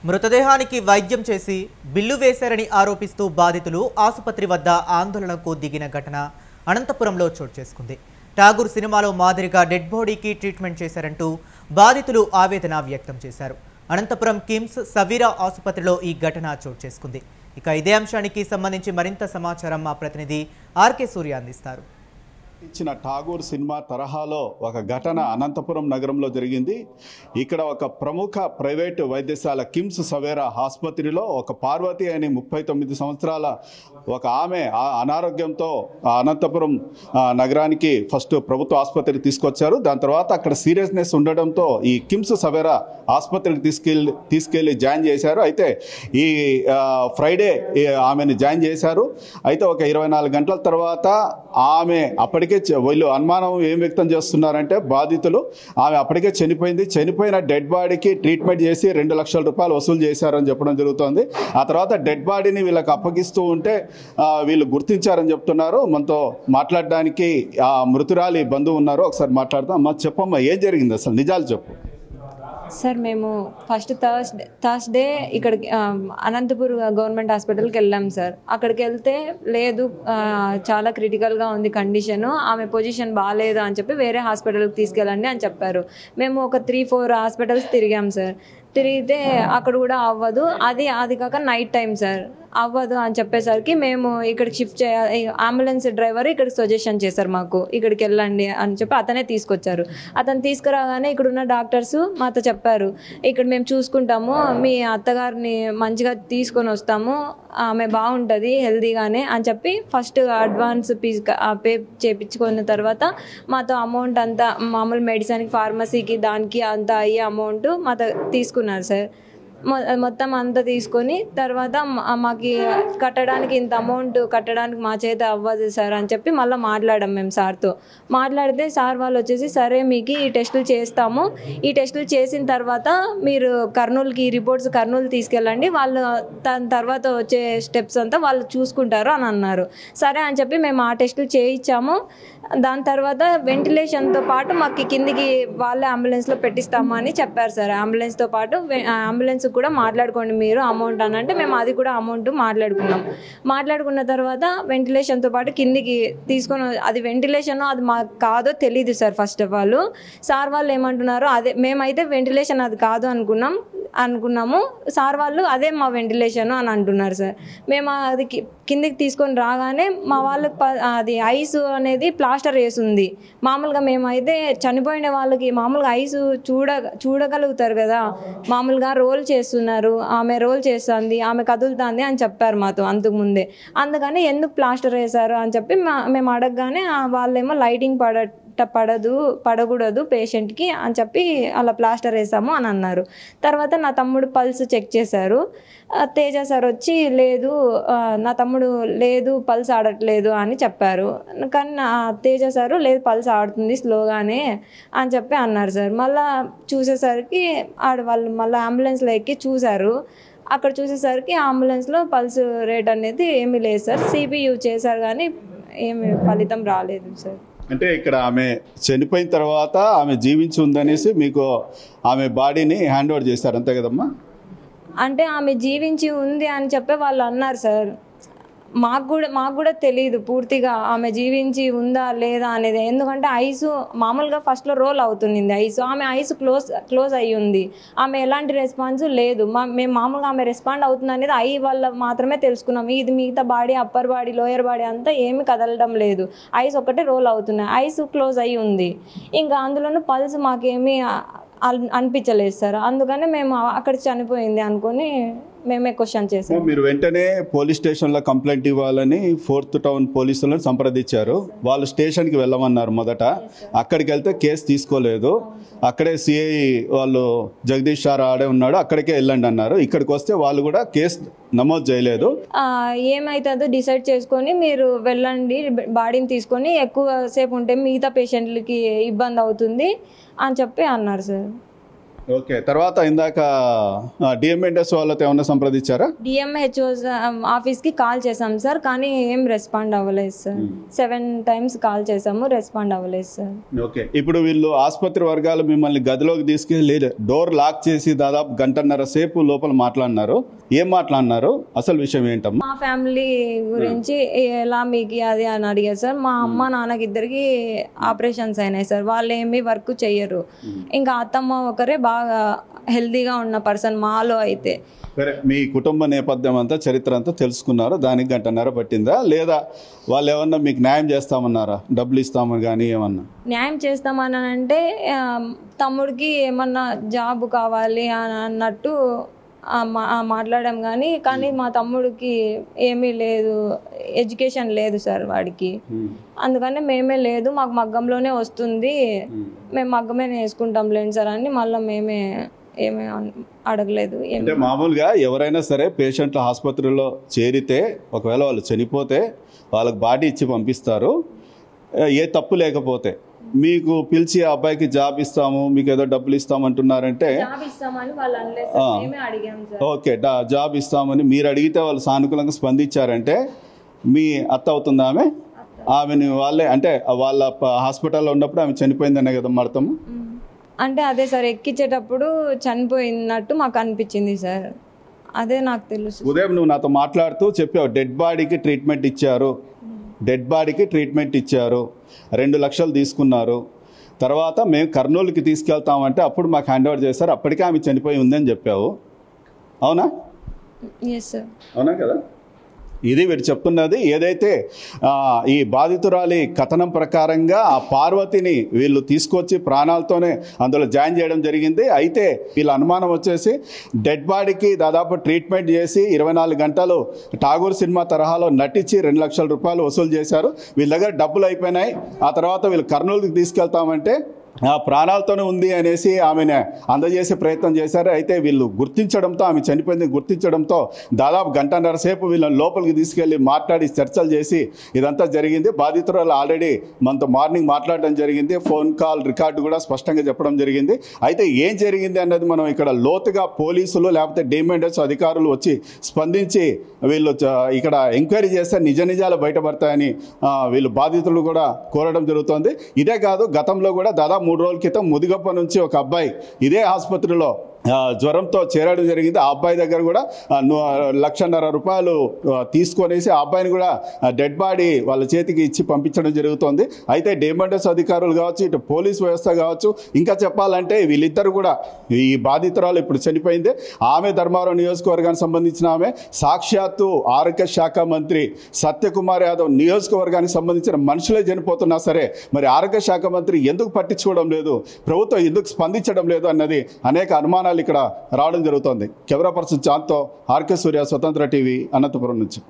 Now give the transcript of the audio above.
మృతదేహానికి వైద్యం చేసి బిల్లు వేశారని ఆరోపిస్తూ బాధితులు ఆసుపత్రి వద్ద ఆందోళనకు దిగిన ఘటన అనంతపురంలో చోటు చేసుకుంది. ఠాగూర్ సినిమాలో మాదిరిగా డెడ్ బాడీకి ట్రీట్మెంట్ చేశారంటూ బాధితులు ఆవేదన వ్యక్తం చేశారు. అనంతపురం కిమ్స్ సవీరా ఆసుపత్రిలో ఈ ఘటన చోటు చేసుకుంది. ఇక ఇదే అంశానికి సంబంధించి మరింత సమాచారం మా ప్రతినిధి ఆర్కే సూర్య అందిస్తారు. ఇచ్చిన ఠాగూర్ సినిమా తరహాలో ఒక ఘటన అనంతపురం నగరంలో జరిగింది. ఇక్కడ ఒక ప్రముఖ ప్రైవేటు వైద్యశాల కిమ్స్ సవేరా ఆసుపత్రిలో ఒక పార్వతి అని 39 సంవత్సరాల ఒక ఆమె అనారోగ్యంతో అనంతపురం నగరానికి ఫస్ట్ ప్రభుత్వ ఆసుపత్రికి తీసుకొచ్చారు. దాని తర్వాత అక్కడ సీరియస్నెస్ ఉండడంతో ఈ కిమ్స్ సవేరా ఆసుపత్రికి తీసుకెళ్ళి జాయిన్ చేశారు. అయితే ఈ ఫ్రైడే ఆమెను జాయిన్ చేశారు. అయితే ఒక 24 గంటల తర్వాత ఆమె అప్పటికే వీళ్ళు అనుమానం ఏం వ్యక్తం చేస్తున్నారంటే బాధితులు ఆమె అప్పటికే చనిపోయిన డెడ్ బాడీకి ట్రీట్మెంట్ చేసి 2 లక్షల రూపాయలు వసూలు చేశారని చెప్పడం జరుగుతుంది. ఆ తర్వాత డెడ్ బాడీని వీళ్ళకి అప్పగిస్తూ ఉంటే వీళ్ళు గుర్తించారని చెప్తున్నారు. మనతో మాట్లాడడానికి ఆ మృతురాలి బంధువు ఉన్నారు. ఒకసారి మాట్లాడదాం. అమ్మ చెప్పమ్మా, ఏం జరిగింది అసలు, నిజాలు చెప్పు. సార్ మేము ఫస్ట్ థర్స్డే ఇక్కడికి అనంతపూర్ గవర్నమెంట్ హాస్పిటల్కి వెళ్ళాం సార్. అక్కడికి వెళ్తే లేదు, చాలా క్రిటికల్గా ఉంది కండిషను, ఆమె పొజిషన్ బాగాలేదు అని చెప్పి వేరే హాస్పిటల్కి తీసుకెళ్ళండి అని చెప్పారు. మేము ఒక 3-4 హాస్పిటల్స్ తిరిగాం సార్. తిరిగితే అక్కడ కూడా అవ్వదు, అది కాక నైట్ టైం సార్, అవ్వదు అని చెప్పేసరికి మేము ఇక్కడికి షిఫ్ట్ చేయాలి. అంబులెన్స్ డ్రైవర్ ఇక్కడికి సజెషన్ చేశారు, మాకు ఇక్కడికి వెళ్ళండి అని చెప్పి అతనే తీసుకొచ్చారు. అతను తీసుకురాగానే ఇక్కడున్న డాక్టర్స్ మాతో చెప్పారు, ఇక్కడ మేము చూసుకుంటాము, మీ అత్తగారిని మంచిగా తీసుకొని వస్తాము, ఆమె బాగుంటుంది హెల్తీగానే అని చెప్పి ఫస్ట్ అడ్వాన్స్ పే చేయించుకున్న తర్వాత మాతో అమౌంట్ అంతా మామూలు మెడిసిన్కి ఫార్మసీకి దానికి అంతా అయ్యే అమౌంట్ మాతో తీసుకున్నారు సార్. మొత్తం అంతా తీసుకొని తర్వాత మాకు కట్టడానికి ఇంత అమౌంట్ కట్టడానికి మా చేత అవ్వదు సార్ అని చెప్పి మళ్ళీ మాట్లాడాం మేము సార్తో. మాట్లాడితే సార్ వాళ్ళు వచ్చేసి సరే మీకు ఈ టెస్టులు చేస్తాము, ఈ టెస్టులు చేసిన తర్వాత మీరు కర్నూలుకి రిపోర్ట్స్ కర్నూలు తీసుకెళ్ళండి, వాళ్ళు దాని తర్వాత వచ్చే స్టెప్స్ అంతా వాళ్ళు చూసుకుంటారు అని అన్నారు. సరే అని చెప్పి మేము ఆ టెస్టులు చేయించాము. దాని తర్వాత వెంటిలేషన్తో పాటు మాకు కిందికి వాళ్ళే అంబులెన్స్లో పెట్టిస్తాము అని చెప్పారు సార్. అంబులెన్స్తో పాటు అంబులెన్స్ కూడా మాట్లాడుకోండి మీరు అమౌంట్ అని అంటే మేము అది కూడా అమౌంట్ మాట్లాడుకున్న తర్వాత వెంటిలేషన్తో పాటు కిందికి తీసుకొని, అది వెంటిలేషన్ అది మాకు కాదో తెలియదు sir. First of all sir వాళ్ళు ఏమంటున్నారు, అదే మేమైతే వెంటిలేషన్ అది కాదు అనుకున్నాము, సార్ వాళ్ళు అదే మా వెంటిలేషన్ అని అంటున్నారు సార్. మేము అది కిందికి తీసుకొని రాగానే మా వాళ్ళకి అది ఐస్ అనేది ప్లాస్టర్ వేసి ఉంది. మామూలుగా మేమైతే చనిపోయిన వాళ్ళకి మామూలుగా ఐస్ చూడగలుగుతారు కదా, మామూలుగా రోల్ చేస్తున్నారు, ఆమె రోల్ చేస్తుంది, ఆమె కదులుతుంది అని చెప్పారు మాతో అంతకుముందే. అందుకని ఎందుకు ప్లాస్టర్ వేశారు అని చెప్పి మేము అడగగానే వాళ్ళేమో లైటింగ్ పడకూడదు పేషెంట్కి అని చెప్పి అలా ప్లాస్టర్ వేసాము అని అన్నారు. తర్వాత నా తమ్ముడు పల్స్ చెక్ చేశారు. తేజ సార్ వచ్చి లేదు, నా తమ్ముడు లేదు పల్స్ ఆడట్లేదు అని చెప్పారు. కానీ నా తేజ సారు లేదు పల్స్ ఆడుతుంది స్లోగానే అని చెప్పి అన్నారు సార్. మళ్ళీ చూసేసరికి వాళ్ళు మళ్ళీ అంబులెన్స్లో ఎక్కి చూశారు. అక్కడ చూసేసరికి అంబులెన్స్లో పల్స్ రేట్ అనేది ఏమీ లేదు సార్. సిపియు చేశారు కానీ ఏమి ఫలితం రాలేదు సార్. అంటే ఇక్కడ ఆమె చనిపోయిన తర్వాత ఆమె జీవించి ఉందనేసి మీకు ఆమె బాడీని హ్యాండ్ ఓవర్ చేశారు, అంతే కదమ్మా? అంటే ఆమె జీవించి ఉంది అని చెప్పి వాళ్ళు అన్నారు సార్. మాకు కూడా తెలియదు పూర్తిగా ఆమె జీవించి ఉందా లేదా అనేది. ఎందుకంటే ఐస్ మామూలుగా ఫస్ట్లో రోల్ అవుతుంది ఐస్, ఆమె ఐస్ క్లోజ్ అయ్యి ఉంది, ఆమె ఎలాంటి రెస్పాన్స్ లేదు. మేము మామూలుగా ఆమె రెస్పాండ్ అవుతుంది అనేది ఐ వల్ల మాత్రమే తెలుసుకున్నాం. ఇది మిగతా body upper body lower body అంతా ఏమి కదలడం లేదు, ఐస్ ఒకటే రోల్ అవుతున్నాయి, ఐస్ క్లోజ్ అయ్యి ఉంది. ఇంకా అందులోనూ పల్స్ మాకేమీ అనిపించలేదు సార్. అందుకని మేము అక్కడ చనిపోయింది అనుకుని మేమే క్వశ్చన్ చేసాం. మీరు వెంటనే పోలీస్ స్టేషన్లో కంప్లైంట్ ఇవ్వాలని 4th టౌన్ పోలీసులను సంప్రదించారు. వాళ్ళు స్టేషన్కి వెళ్ళమన్నారు మొదట. అక్కడికి వెళ్తే కేసు తీసుకోలేదు. అక్కడే సిఐ వాళ్ళు జగదీష్ సార్ ఆడే ఉన్నాడు, అక్కడికే వెళ్ళండి అన్నారు. ఇక్కడికి వస్తే వాళ్ళు కూడా కేసు నమోదు చేయలేదు. ఏమైతుందో డిసైడ్ చేసుకొని మీరు వెళ్ళండి, బాడీని తీసుకొని ఎక్కువ సేపు ఉంటే మిగతా పేషెంట్లకి ఇబ్బంది అవుతుంది అని చెప్పి అన్నారు సార్. ఓకే, తర్వాత ఇందాక డిఎంఎన్ఎస్ వాళ్ళతో ఏమన్నా సంప్రదించారా? డిఎంహెచ్ఓ ఆఫీస్కి కాల్ చేసాం సార్, కానీ ఏం రెస్పాండ్ అవ్వలేదు సార్. 7 times కాల్ చేసాము, రెస్పాండ్ అవ్వలేదు సార్. ఓకే, ఇప్పుడు వీళ్ళు ఆసుపత్రి వర్గాలు మిమ్మల్ని గదిలోకి తీసుకెళ్ళి డోర్ లాక్ చేసి దాదాపు గంటన్నర సేపు లోపల మాట్లాడినారు. ఏం మాట్లాడినారు, అసలు విషయం ఏంటమ్మా? మా ఫ్యామిలీ గురించి ఎలా మీకు అది అని అడిగారు సార్. మా అమ్మ నాన్నకి ఇద్దరికి ఆపరేషన్స్ అయినాయి సార్, వాళ్ళు ఏమీ వర్క్ చెయ్యరు. ఇంకా అత్తమ్మ ఒకరే బాగా హెల్తీగా ఉన్న పర్సన్ మాలో అయితే. సరే, మీ కుటుంబ నేపథ్యం అంతా చరిత్ర అంతా తెలుసుకున్నారు, దానికి గంటన్నర పట్టిందా, లేదా వాళ్ళు ఏమన్నా మీకు న్యాయం చేస్తామన్నారా, డబ్బులు ఇస్తామని కానీ ఏమన్నా? న్యాయం చేస్తామని అంటే తమ్ముడికి ఏమన్నా జాబ్ కావాలి అని అన్నట్టు మాట్లాడాం, కానీ మా తమ్ముడికి ఏమీ లేదు, ఎడ్యుకేషన్ లేదు సార్ వాడికి. అందుకని మేమే లేదు, మాకు మగ్గంలోనే వస్తుంది, మేము మగ్గమే నేర్చుకుంటాం లేండి సార్ అని మళ్ళీ మేమే ఏమీ అడగలేదు. అంటే మామూలుగా ఎవరైనా సరే పేషెంట్లు ఆసుపత్రిలో చేరితే ఒకవేళ వాళ్ళు చనిపోతే వాళ్ళకి బాడీ ఇచ్చి పంపిస్తారు, ఏ తప్పు లేకపోతే. మీకు పిలిచి ఆ అబ్బాయికి జాబ్ ఇస్తాము, మీకు ఏదో డబ్బులు ఇస్తామంటున్నారంటే ఓకే, జాబ్ ఇస్తామని మీరు అడిగితే వాళ్ళు సానుకూలంగా స్పందించారంటే మీ అత్త అవుతుందా ఆమె? ఆమెని వాళ్ళే అంటే వాళ్ళ హాస్పిటల్లో ఉన్నప్పుడు ఆమె చనిపోయిందనే కదా అర్థము? అంటే అదే సార్, ఎక్కించేటప్పుడు చనిపోయినట్టు మాకు అనిపించింది సార్, అదే నాకు తెలుసు. ఉదయం నువ్వు నాతో మాట్లాడుతూ చెప్పావు డెడ్ బాడీకి ట్రీట్మెంట్ ఇచ్చారు, 2 లక్షలు తీసుకున్నారు, తర్వాత మేము కర్నూలుకి తీసుకెళ్తామంటే అప్పుడు మాకు హ్యాండ్ ఓవర్ చేశారు, అప్పటికే ఆమె చనిపోయి ఉందని చెప్పావు, అవునా? Yes sir. అవునా కదా? ఇది వీడు చెప్తున్నది. ఏదైతే ఈ బాధితురాలి కథనం ప్రకారంగా ఆ పార్వతిని వీళ్ళు తీసుకొచ్చి ప్రాణాలతోనే అందులో జాయిన్ చేయడం జరిగింది. అయితే వీళ్ళ అనుమానం వచ్చేసి డెడ్ బాడీకి దాదాపు ట్రీట్మెంట్ చేసి 24 గంటలు ఠాగూర్ సినిమా తరహాలో నటించి 2 లక్షల రూపాయలు వసూలు చేశారు. వీళ్ళ దగ్గర డబ్బులు అయిపోయినాయి. ఆ తర్వాత వీళ్ళు కర్నూలుకి తీసుకెళ్తామంటే ప్రాణాలతోనే ఉంది అనేసి ఆమెను అందజేసే ప్రయత్నం చేశారు. అయితే వీళ్ళు గుర్తించడంతో, ఆమె చనిపోయింది గుర్తించడంతో దాదాపు గంటన్నర సేపు వీళ్ళని లోపలికి తీసుకెళ్ళి మాట్లాడి చర్చలు చేసి ఇదంతా జరిగింది. బాధితురాలు ఆల్రెడీ మనతో మార్నింగ్ మాట్లాడడం జరిగింది, ఫోన్ కాల్ రికార్డు కూడా స్పష్టంగా చెప్పడం జరిగింది. అయితే ఏం జరిగింది అన్నది మనం ఇక్కడ లోతుగా పోలీసులు లేకపోతే డిఎంఎన్ఎస్ అధికారులు వచ్చి స్పందించి వీళ్ళు ఇక్కడ ఎంక్వైరీ చేస్తే నిజాలు బయటపడతాయని వీళ్ళు బాధితులు కూడా కోరడం జరుగుతుంది. ఇదే కాదు, గతంలో కూడా దాదాపు 3 రోజుల క్రితం ముదిగప్ప నుంచి ఒక అబ్బాయి ఇదే ఆసుపత్రిలో జ్వరంతో చేరడం జరిగింది. ఆ అబ్బాయి దగ్గర కూడా 1.5 లక్షల రూపాయలు తీసుకొనేసి ఆ అబ్బాయిని కూడా డెడ్ బాడీ వాళ్ళ చేతికి ఇచ్చి పంపించడం జరుగుతుంది. అయితే డిఎంఎన్ఎస్ అధికారులు కావచ్చు, ఇటు పోలీస్ వ్యవస్థ కావచ్చు, ఇంకా చెప్పాలంటే వీళ్ళిద్దరు కూడా ఈ బాధితురాలు ఇప్పుడు చనిపోయింది. ఆమె ధర్మవరం నియోజకవర్గానికి సంబంధించిన ఆమె, సాక్షాత్తు ఆరోగ్య శాఖ మంత్రి సత్యకుమార్ యాదవ్ నియోజకవర్గానికి సంబంధించిన మనుషులే చనిపోతున్నా సరే మరి ఆరోగ్య శాఖ మంత్రి ఎందుకు పట్టించుకోవడం లేదు, ప్రభుత్వం ఎందుకు స్పందించడం లేదు అన్నది అనేక అనుమానాలు ఇక్కడ రావడం జరుగుతోంది. కెమెరా పర్సన్ చాంతో, ఆర్కే సూర్య, స్వతంత్ర టీవీ, అనంతపురం నుంచి.